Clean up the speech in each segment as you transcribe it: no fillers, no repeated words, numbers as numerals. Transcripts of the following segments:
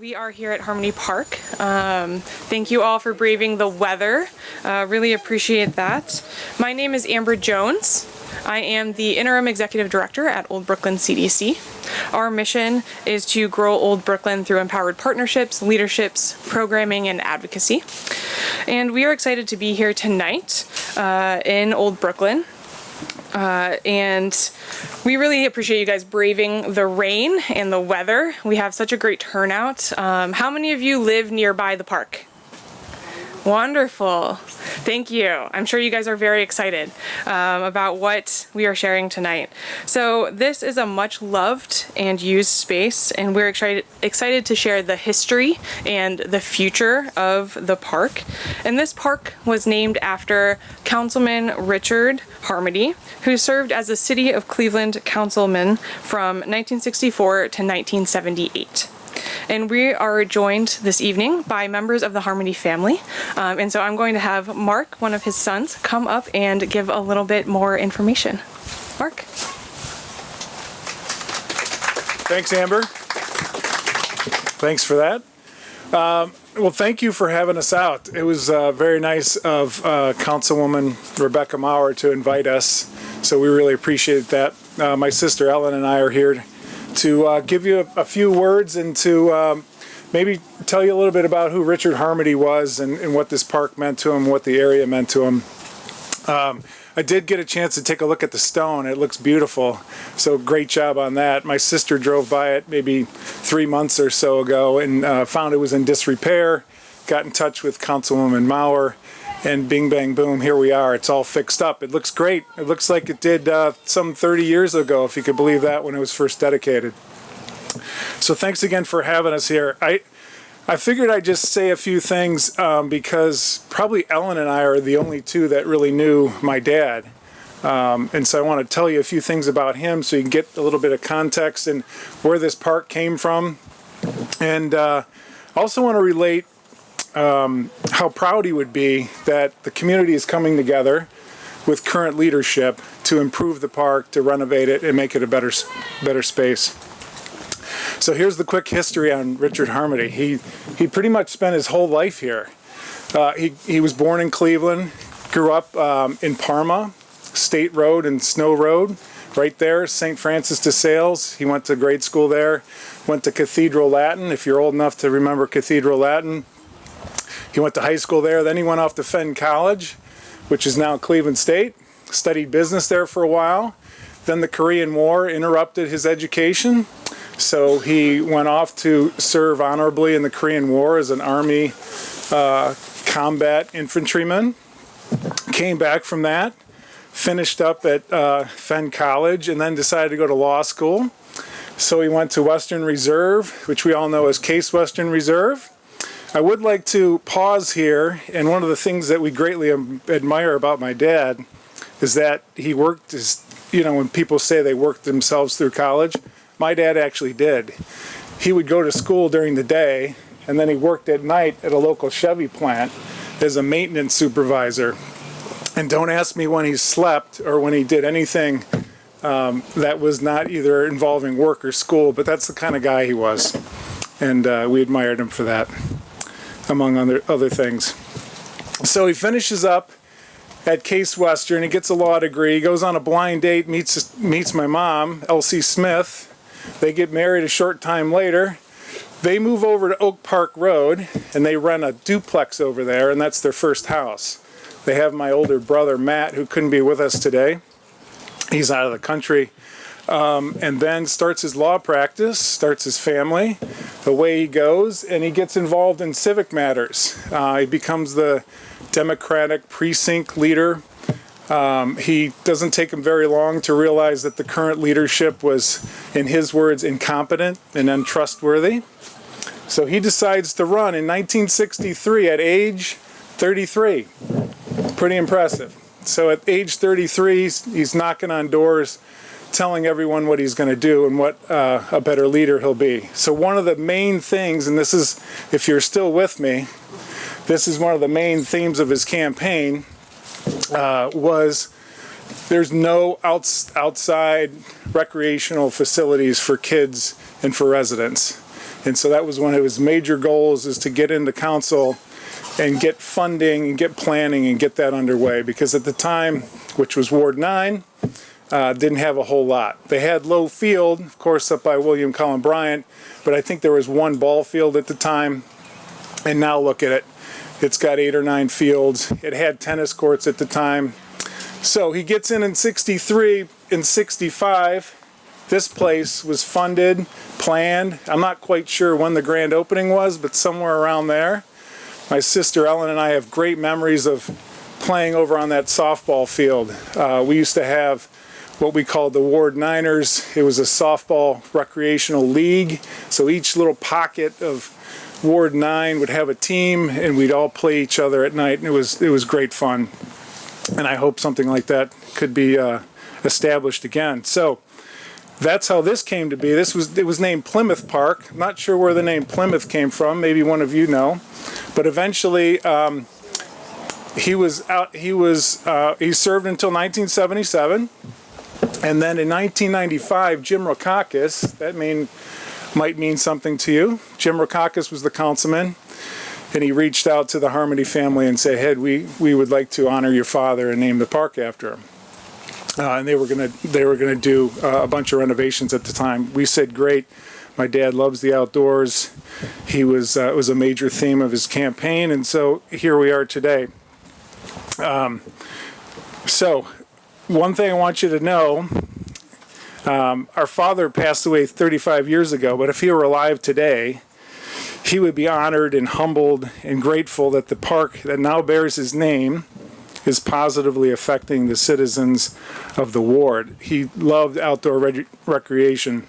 We are here at Harmony Park. Thank you all for braving the weather. Really appreciate that. My name is Amber Jones. I am the Interim Executive Director at Old Brooklyn CDC. Our mission is to grow Old Brooklyn through empowered partnerships, leaderships, programming, and advocacy. And we are excited to be here tonight in Old Brooklyn. And we really appreciate you guys braving the rain and the weather. We have such a great turnout. How many of you live nearby the park? Wonderful. Thank you. I'm sure you guys are very excited about what we are sharing tonight. So this is a much loved and used space, and we're excited to share the history and the future of the park. And this park was named after Councilman Richard Harmody, who served as a City of Cleveland councilman from 1964 to 1978. And we are joined this evening by members of the Harmony family. And so I'm going to have Mark, one of his sons, come up and give a little bit more information. Mark. Thanks, Amber. Thanks for that. Well, thank you for having us out. It was very nice of Councilwoman Rebecca Maurer to invite us, so we really appreciate that. My sister Ellen and I are here to give you a few words and to maybe tell you a little bit about who Richard Harmody was and what this park meant to him, what the area meant to him. I did get a chance to take a look at the stone. It looks beautiful, so great job on that. My sister drove by it maybe 3 months or so ago and found it was in disrepair, got in touch with Councilwoman Maurer, and bing bang boom, here we are. It's all fixed up. It looks great. It looks like it did some 30 years ago, if you could believe that, when it was first dedicated. So thanks again for having us here. I figured I'd just say a few things because probably Ellen and I are the only two that really knew my dad. And so I want to tell you a few things about him so you can get a little bit of context and where this park came from. And also want to relate how proud he would be that the community is coming together with current leadership to improve the park, to renovate it, and make it a better space. So here's the quick history on Richard Harmody. He pretty much spent his whole life here. He was born in Cleveland, grew up in Parma, State Road and Snow Road, right there, St. Francis de Sales. He went to grade school there, went to Cathedral Latin, if you're old enough to remember Cathedral Latin. He went to high school there, then he went off to Fenn College, which is now Cleveland State, studied business there for a while. Then the Korean War interrupted his education, so he went off to serve honorably in the Korean War as an Army combat infantryman. Came back from that, finished up at Fenn College, and then decided to go to law school. So he went to Western Reserve, which we all know as Case Western Reserve. I would like to pause here, and one of the things that we greatly admire about my dad is that he worked, when people say they worked themselves through college, my dad actually did. He would go to school during the day, and then he worked at night at a local Chevy plant as a maintenance supervisor. And don't ask me when he slept or when he did anything that was not either involving work or school, but that's the kind of guy he was. And we admired him for that, among other things. So he finishes up at Case Western, he gets a law degree, goes on a blind date, meets my mom, Elsie Smith. They get married a short time later. They move over to Oak Park Road, and they rent a duplex over there, and that's their first house. They have my older brother, Matt, who couldn't be with us today. He's out of the country. And then starts his law practice, starts his family. Away he goes, and he gets involved in civic matters. He becomes the Democratic precinct leader. He doesn't take him very long to realize that the current leadership was, in his words, incompetent and untrustworthy. So he decides to run in 1963 at age 33. Pretty impressive. So at age 33, he's knocking on doors, telling everyone what he's going to do and what a better leader he'll be. So one of the main things, and this is, if you're still with me, this is one of the main themes of his campaign, was there's no outside recreational facilities for kids and for residents. And so that was one of his major goals, is to get into council and get funding and get planning and get that underway. Because at the time, which was Ward 9, didn't have a whole lot. They had Low Field, of course, up by William Cullen Bryant, but I think there was one ball field at the time. And now look at it. It's got 8 or 9 fields. It had tennis courts at the time. So he gets in 63. In 65, this place was funded, planned. I'm not quite sure when the grand opening was, but somewhere around there. My sister Ellen and I have great memories of playing over on that softball field. We used to have what we called the Ward Niners. It was a softball recreational league. So each little pocket of Ward 9 would have a team, and we'd all play each other at night, and it was great fun. And I hope something like that could be established again. So that's how this came to be. It was named Plymouth Park. I'm not sure where the name Plymouth came from. Maybe one of you know. But eventually, he served until 1977, and then in 1995, Jim Rokakis, might mean something to you. Jim Rokakis was the councilman, and he reached out to the Harmody family and said, "Hey, we would like to honor your father and name the park after him." And they were gonna do a bunch of renovations at the time. We said, "Great." My dad loves the outdoors. It was a major theme of his campaign, and so here we are today. So one thing I want you to know, our father passed away 35 years ago, but if he were alive today, he would be honored and humbled and grateful that the park that now bears his name is positively affecting the citizens of the ward. He loved outdoor recreation.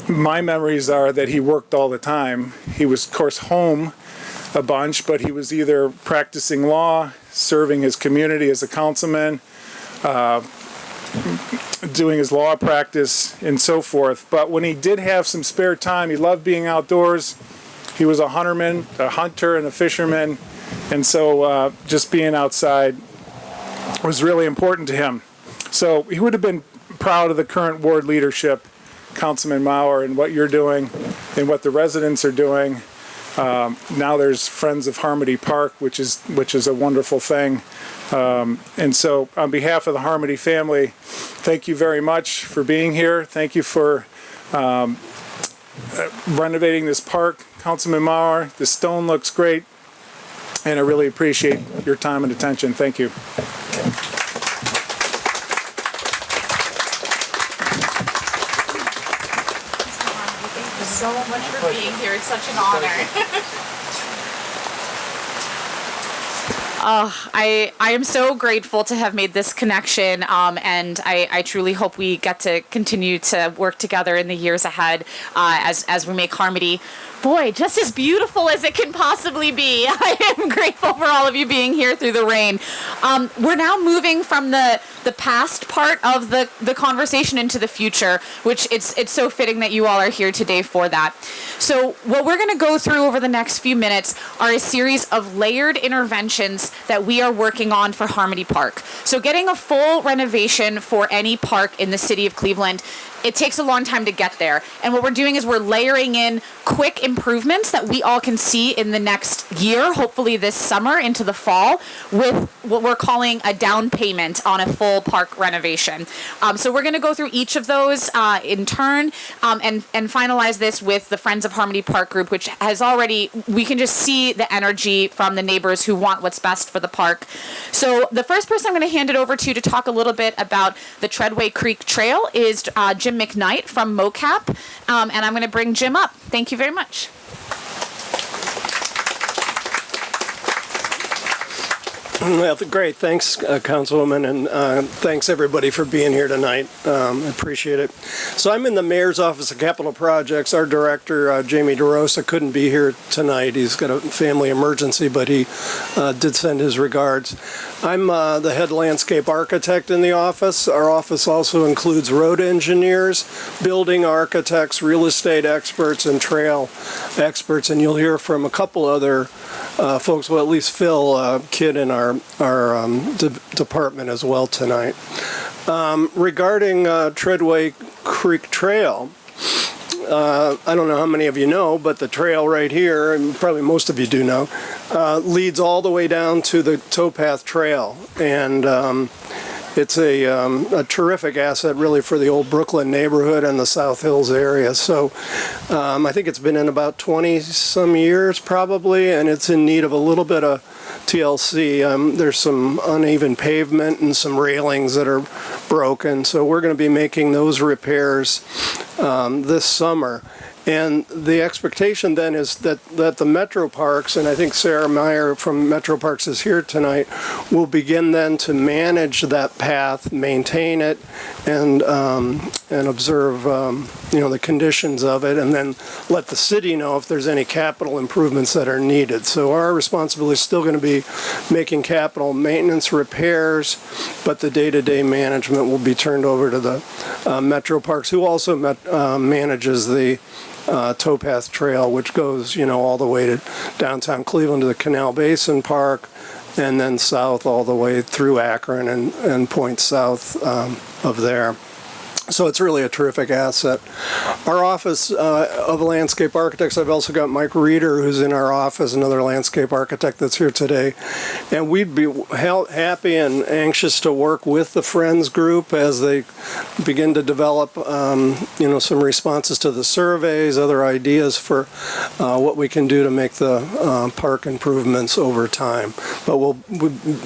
My memories are that he worked all the time. He was, of course, home a bunch, but he was either practicing law, serving his community as a councilman, doing his law practice, and so forth. But when he did have some spare time, he loved being outdoors. He was a hunter and a fisherman, and so just being outside was really important to him. So he would have been proud of the current ward leadership, Councilman Maurer, and what you're doing and what the residents are doing. Now there's Friends of Harmony Park, which is a wonderful thing. And so on behalf of the Harmony family, thank you very much for being here. Thank you for renovating this park, Councilman Maurer. The stone looks great, and I really appreciate your time and attention. Thank you. So much for being here. It's such an honor. I am so grateful to have made this connection, and I truly hope we get to continue to work together in the years ahead as we make Harmony, boy, just as beautiful as it can possibly be. I am grateful for all of you being here through the rain. We're now moving from the past part of the conversation into the future, which it's so fitting that you all are here today for that. So what we're going to go through over the next few minutes are a series of layered interventions that we are working on for Harmony Park. So getting a full renovation for any park in the city of Cleveland, it takes a long time to get there. And what we're doing is we're layering in quick improvements that we all can see in the next year, hopefully this summer into the fall, with what we're calling a down payment on a full park renovation. So we're going to go through each of those in turn and finalize this with the Friends of Harmony Park group, which has already, we can just see the energy from the neighbors who want what's best for the park. So the first person I'm going to hand it over to talk a little bit about the Treadway Creek Trail is Jim McKnight from MoCap, and I'm going to bring Jim up. Thank you very much. Well, great. Thanks, Councilwoman, and thanks everybody for being here tonight. I appreciate it. So I'm in the Mayor's Office of Capital Projects. Our director, Jamie DeRosa, couldn't be here tonight. He's got a family emergency, but he did send his regards. I'm the head landscape architect in the office. Our office also includes road engineers, building architects, real estate experts, and trail experts, and you'll hear from a couple other folks, well, at least Phil Kidd in our department as well tonight. Regarding Treadway Creek Trail, I don't know how many of you know, but the trail right here, and probably most of you do know, leads all the way down to the towpath trail. And it's a terrific asset really for the old Brooklyn neighborhood and the South Hills area. So I think it's been in about 20 some years probably, and it's in need of a little bit of TLC. There's some uneven pavement and some railings that are broken. So we're going to be making those repairs this summer. And the expectation then is that the Metro Parks, and I think Sarah Meyer from Metro Parks is here tonight, will begin then to manage that path, maintain it, and observe the conditions of it, and then let the city know if there's any capital improvements that are needed. So our responsibility is still going to be making capital maintenance repairs, but the day-to-day management will be turned over to the Metro Parks, who also manages the towpath trail, which goes, all the way to downtown Cleveland to the Canal Basin Park, and then south all the way through Akron and points south of there. So it's really a terrific asset. Our office of landscape architects, I've also got Mike Reeder, who's in our office, another landscape architect that's here today. And we'd be happy and anxious to work with the Friends group as they begin to develop, some responses to the surveys, other ideas for what we can do to make the park improvements over time. But we'll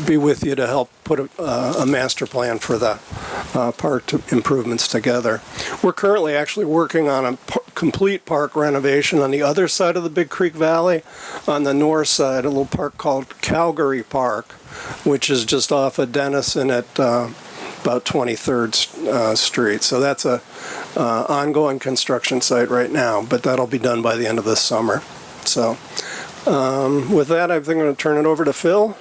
be with you to help put a master plan for the park improvements together. We're currently actually working on a complete park renovation on the other side of the Big Creek Valley, on the north side, a little park called Calgary Park, which is just off of Denison at about 23rd Street. So that's a ongoing construction site right now, but that'll be done by the end of this summer. So with that, I think I'm going to turn it over to Phil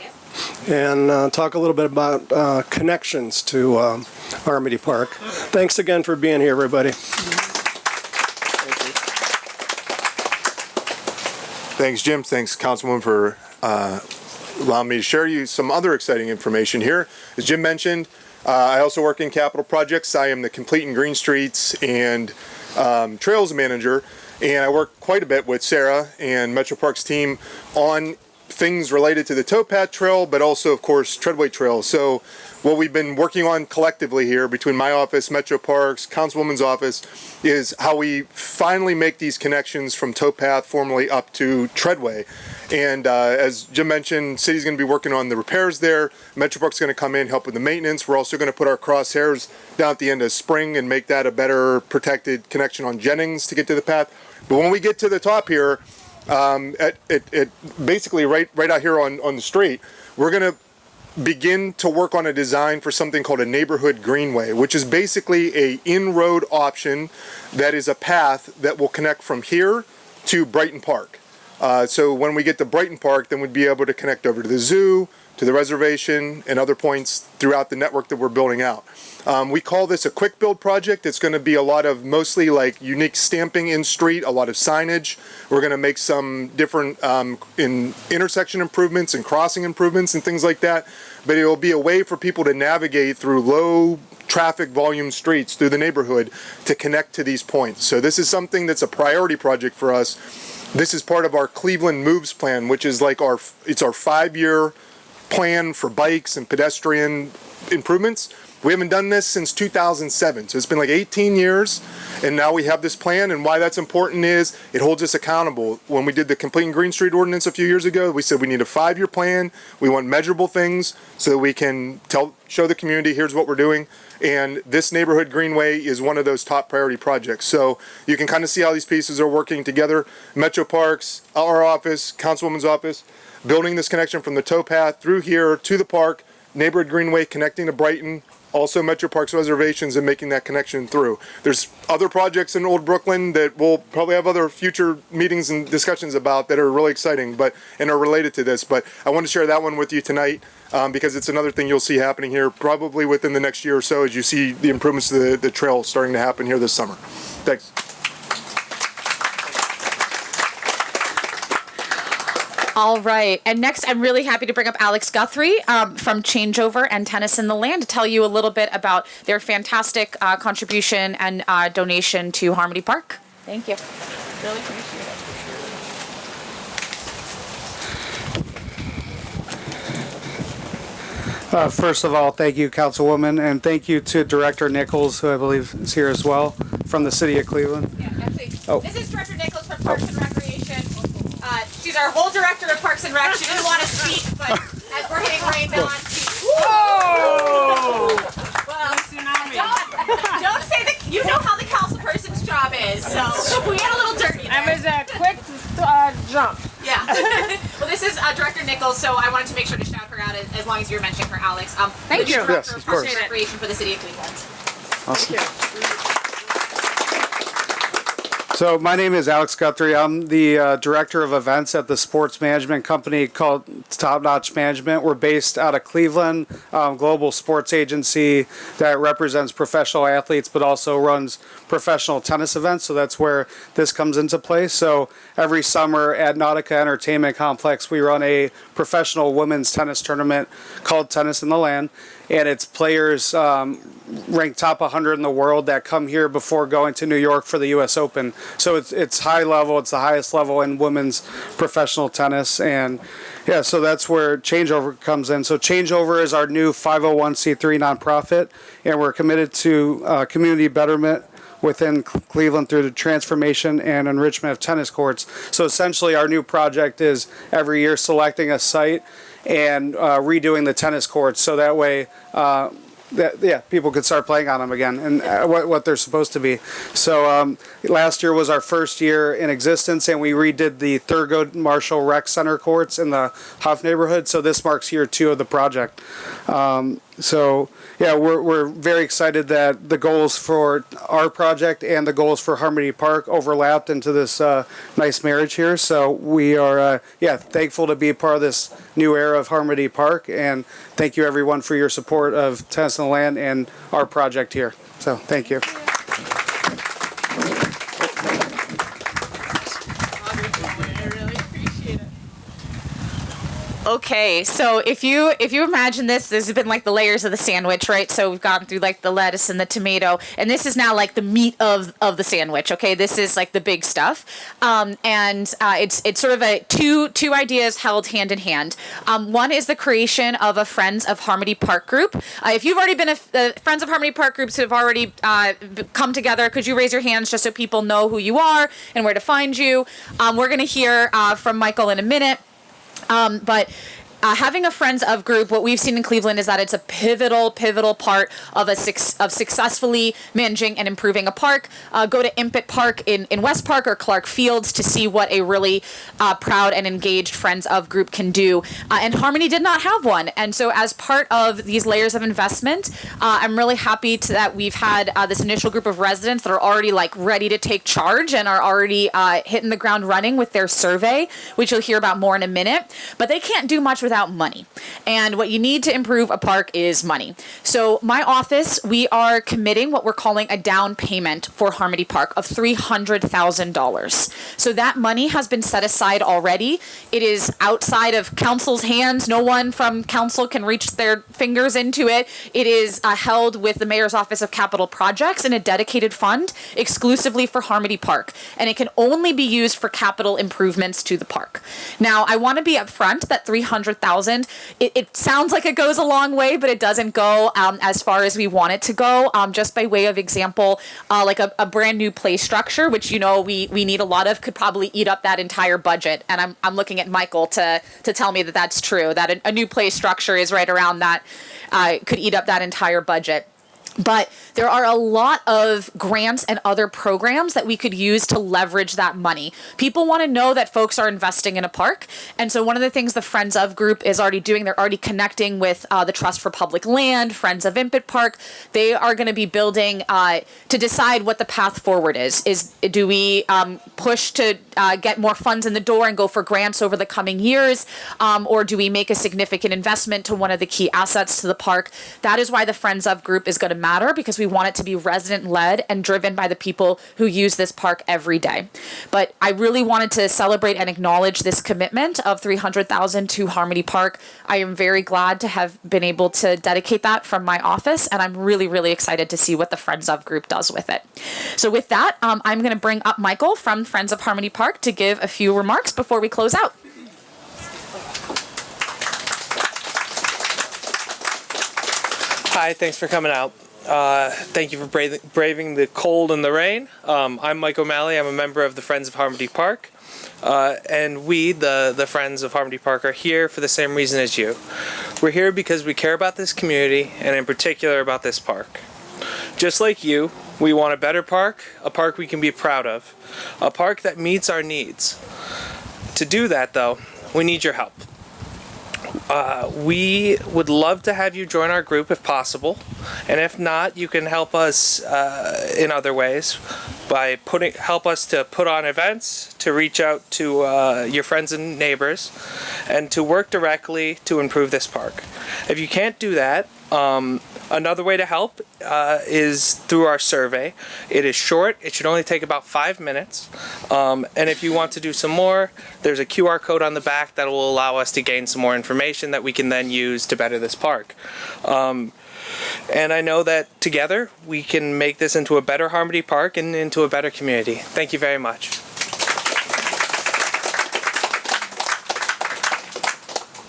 and talk a little bit about connections to Harmony Park. Thanks again for being here, everybody. Thanks, Jim. Thanks, Councilwoman, for allowing me to share you some other exciting information here. As Jim mentioned, I also work in capital projects. I am the Complete and Green Streets and Trails Manager, and I work quite a bit with Sarah and Metro Parks team on things related to the towpath trail, but also, of course, treadway trail. So what we've been working on collectively here between my office, Metro Parks, Councilwoman's office, is how we finally make these connections from towpath formally up to treadway. And as Jim mentioned, city's going to be working on the repairs there. Metro Parks is going to come in, help with the maintenance. We're also going to put our crosshairs down at the end of spring and make that a better protected connection on Jennings to get to the path. But when we get to the top here, basically right out here on the street, we're going to begin to work on a design for something called a neighborhood greenway, which is basically a in-road option that is a path that will connect from here to Brighton Park. So when we get to Brighton Park, then we'd be able to connect over to the zoo, to the reservation, and other points throughout the network that we're building out. We call this a quick build project. It's going to be a lot of mostly like unique stamping in street, a lot of signage. We're going to make some different in intersection improvements and crossing improvements and things like that. But it will be a way for people to navigate through low traffic volume streets through the neighborhood to connect to these points. So this is something that's a priority project for us. This is part of our Cleveland Moves plan, which is like our 5-year plan for bikes and pedestrian improvements. We haven't done this since 2007, so it's been like 18 years, and now we have this plan. And why that's important is it holds us accountable. When we did the Complete and Green Street ordinance a few years ago, we said we need a 5-year plan. We want measurable things so that we can show the community here's what we're doing. And this neighborhood greenway is one of those top priority projects. So you can kind of see how these pieces are working together. Metro Parks, our office, Councilwoman's office, building this connection from the towpath through here to the park, neighborhood greenway connecting to Brighton, also Metro Parks reservations and making that connection through. There's other projects in Old Brooklyn that we'll probably have other future meetings and discussions about that are really exciting and are related to this. But I want to share that one with you tonight because it's another thing you'll see happening here probably within the next year or so as you see the improvements to the trail starting to happen here this summer. Thanks. All right. And next, I'm really happy to bring up Alex Guthrie from Changeover and Tennis in the Land to tell you a little bit about their fantastic contribution and donation to Harmony Park. Thank you. Really appreciate it. First of all, thank you, Councilwoman, and thank you to Director Nichols, who I believe is here as well, from the City of Cleveland. Yeah, actually, Oh. this is Director Nichols from Parks and Recreation. She's our whole director of Parks and Rec. She didn't want to speak, but as we're hitting rainbow on Whoa! Well, don't say that. You know how the council person's job is, so we get a little dirty there. It was a quick jump. Yeah. Well, this is Director Nichols, so I wanted to make sure to shout her out as long as you're mentioning her, Alex. Thank you. Director Yes, of of Parks course. and Recreation for the City of Cleveland. Awesome. So my name is Alex Guthrie. I'm the director of events at the sports management company called Top Notch Management. We're based out of Cleveland, global sports agency that represents professional athletes, but also runs professional tennis events. So that's where this comes into play. So every summer at Nautica Entertainment Complex, we run a professional women's tennis tournament called Tennis in the Land. And it's players ranked top 100 in the world that come here before going to New York for the U.S. Open. So it's high level. It's the highest level in women's professional tennis. And yeah, so that's where Changeover comes in. So Changeover is our new 501c3 nonprofit, and we're committed to community betterment within Cleveland through the transformation and enrichment of tennis courts. So essentially our new project is every year selecting a site and redoing the tennis courts so that way people could start playing on them again and what they're supposed to be. So last year was our first year in existence, and we redid the Thurgood Marshall Rec Center courts in the Huff neighborhood. So this marks year 2 of the project. So yeah, we're very excited that the goals for our project and the goals for Harmony Park overlapped into this nice marriage here. So we are thankful to be part of this new era of Harmony Park, and thank you everyone for your support of Tennis in the Land and our project here. So thank you. Okay, so if you imagine this has been like the layers of the sandwich, right? So we've gone through like the lettuce and the tomato, and this is now like the meat of the sandwich. Okay, this is like the big stuff, and it's sort of a two ideas held hand in hand. One is the creation of a Friends of Harmony Park group. If you've already been a Friends of Harmony Park groups who have already come together, could you raise your hands just so people know who you are and where to find you? We're going to hear from Michael in a minute. But having a Friends of group, what we've seen in Cleveland is that it's a pivotal part of successfully managing and improving a park. Go to Impet Park in West Park or Clark Fields to see what a really proud and engaged Friends of group can do. And Harmony did not have one. And so as part of these layers of investment, I'm really happy that we've had this initial group of residents that are already like ready to take charge and are already hitting the ground running with their survey, which you'll hear about more in a minute. But they can't do much without money. And what you need to improve a park is money. So my office, we are committing what we're calling a down payment for Harmony Park of $300,000. So that money has been set aside already. It is outside of council's hands. No one from council can reach their fingers into it. It is held with the Mayor's Office of Capital Projects in a dedicated fund exclusively for Harmony Park. And it can only be used for capital improvements to the park. Now, I want to be upfront that $300,000, it sounds like it goes a long way, but it doesn't go as far as we want it to go. Just by way of example, like a brand new play structure, which we need a lot of, could probably eat up that entire budget. And I'm looking at Michael to tell me that that's true, that a new play structure is right around that, could eat up that entire budget. But there are a lot of grants and other programs that we could use to leverage that money. People want to know that folks are investing in a park. And so one of the things the Friends of group is already doing, they're already connecting with the Trust for Public Land, Friends of Impet Park. They are going to be building to decide what the path forward is. Do we push to get more funds in the door and go for grants over the coming years? Or do we make a significant investment to one of the key assets to the park? That is why the Friends of group is going to matter because we want it to be resident-led and driven by the people who use this park every day. But I really wanted to celebrate and acknowledge this commitment of $300,000 to Harmony Park. I am very glad to have been able to dedicate that from my office, and I'm really, really excited to see what the Friends of group does with it. So with that, I'm going to bring up Michael from Friends of Harmony Park to give a few remarks before we close out. Hi, thanks for coming out. Thank you for braving the cold and the rain. I'm Mike O'Malley. I'm a member of the Friends of Harmony Park. And we, the Friends of Harmony Park, are here for the same reason as you. We're here because we care about this community, and in particular about this park. Just like you, we want a better park, a park we can be proud of, a park that meets our needs. To do that, though, we need your help. We would love to have you join our group if possible, and if not, you can help us in other ways by help us to put on events, to reach out to your friends and neighbors, and to work directly to improve this park. If you can't do that, another way to help is through our survey. It is short. It should only take about 5 minutes. And if you want to do some more, there's a QR code on the back that will allow us to gain some more information that we can then use to better this park. And I know that together we can make this into a better Harmony Park and into a better community. Thank you very much.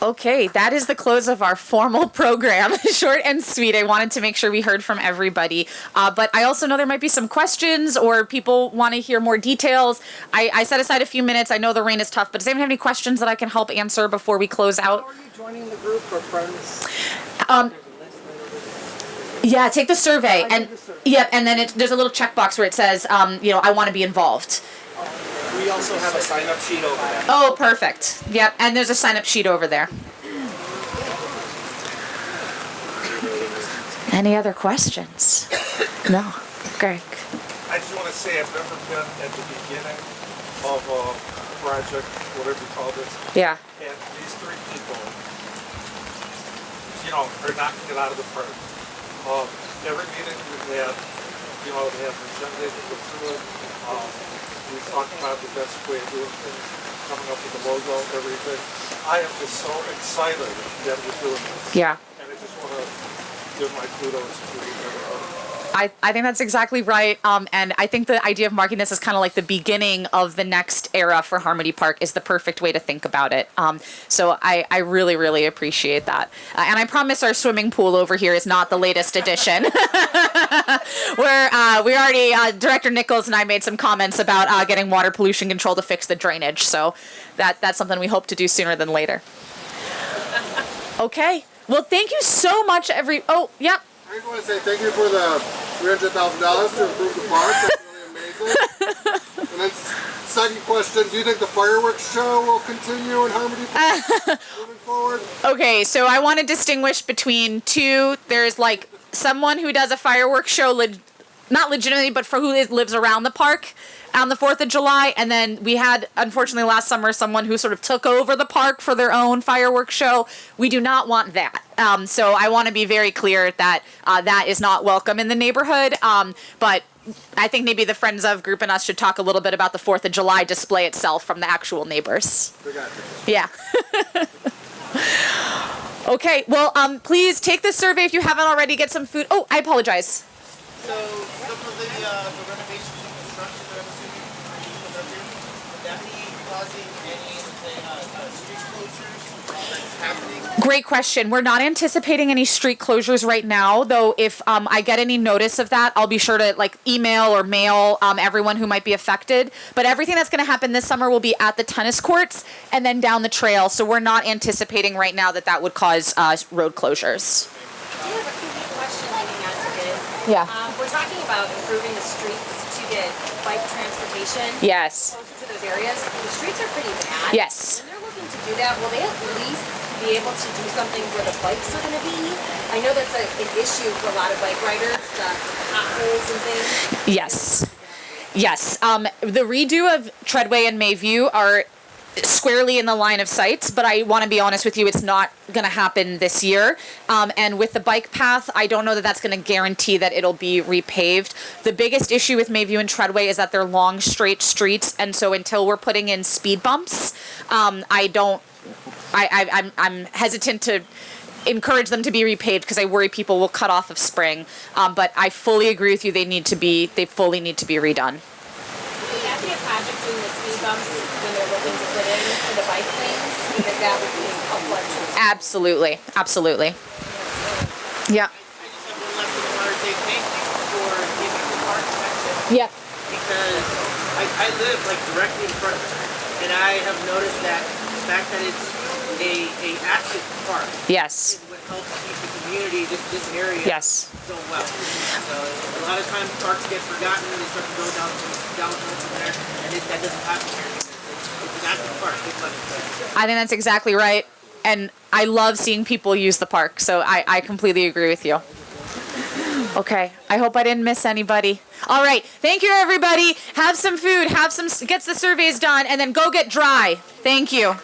Okay, that is the close of our formal program. Short and sweet. I wanted to make sure we heard from everybody. But I also know there might be some questions or people want to hear more details. I set aside a few minutes. I know the rain is tough, but does anyone have any questions that I can help answer before we close out? How are you joining the group for Friends? Yeah, take the survey. Yep, and then there's a little checkbox where it says, I want to be involved. We also have a sign-up sheet over there. Oh, perfect. Yep, and there's a sign-up sheet over there. Any other questions? No. Greg. I just want to say I've never been at the beginning of a project, whatever you call this. Yeah. And these three people, are knocking it out of the park. Every meeting we've had, they have an agenda to go through it. We talked about the best way of doing things, coming up with the logo, everything. I am just so excited that we're doing this. Yeah. And I just want to give my kudos to everybody. I think that's exactly right. And I think the idea of marking this as kind of like the beginning of the next era for Harmony Park is the perfect way to think about it. So I really, really appreciate that. And I promise our swimming pool over here is not the latest addition. We already, Director Nichols and I made some comments about getting water pollution control to fix the drainage. So that's something we hope to do sooner than later. Okay. Well, thank you so much, Oh, yeah. I just want to say thank you for the $300,000 to improve the park. That's really amazing. And then second question, do you think the fireworks show will continue in Harmony Park moving forward? Okay, so I want to distinguish between two. There's like someone who does a fireworks show, not legitimately, but for who lives around the park on the 4th of July. And then we had, unfortunately, last summer, someone who sort of took over the park for their own fireworks show. We do not want that. So I want to be very clear that that is not welcome in the neighborhood. But I think maybe the Friends of group and us should talk a little bit about the 4th of July display itself from the actual neighbors. Yeah. Okay, well, please take this survey if you haven't already. Get some food. Oh, I apologize. So some of the renovations and construction that I'm assuming are up here, would that be causing any street closures that's happening? Great question. We're not anticipating any street closures right now, though if I get any notice of that, I'll be sure to email or mail everyone who might be affected. But everything that's going to happen this summer will be at the tennis courts and then down the trail. So we're not anticipating right now that would cause road closures. I do have a question leading on to this. Yeah. We're talking about improving the streets to get bike transportation Yes. closer to those areas. The streets are pretty bad. Yes. When they're looking to do that, will they at least be able to do something where the bikes are going to be? I know that's an issue for a lot of bike riders, the potholes and things. Yes. Yes. The redo of Treadway and Mayview are squarely in the line of sight, but I want to be honest with you, it's not going to happen this year. And with the bike path, I don't know that that's going to guarantee that it'll be repaved. The biggest issue with Mayview and Treadway is that they're long, straight streets, and so until we're putting in speed bumps, I'm hesitant to encourage them to be repaved because I worry people will cut off of Spring. But I fully agree with you; they fully need to be redone. Would that be a project doing the speed bumps when they're looking to put in for the bike lanes? Because that would be helpful. Absolutely, absolutely. Yeah. I just have one last thing I want to say. Thank you for giving the park section. Yep. Because I live like directly in front of it, and I have noticed that the fact that it's a active park Yes. is what helps keep the community, this area, Yes. so well. So a lot of times parks get forgotten, they start to go down from there, and that doesn't happen here. It's an active park. Good luck with that. I think that's exactly right. And I love seeing people use the park, so I completely agree with you. Okay, I hope I didn't miss anybody. All right, thank you everybody. Have some food, get the surveys done, and then go get dry. Thank you.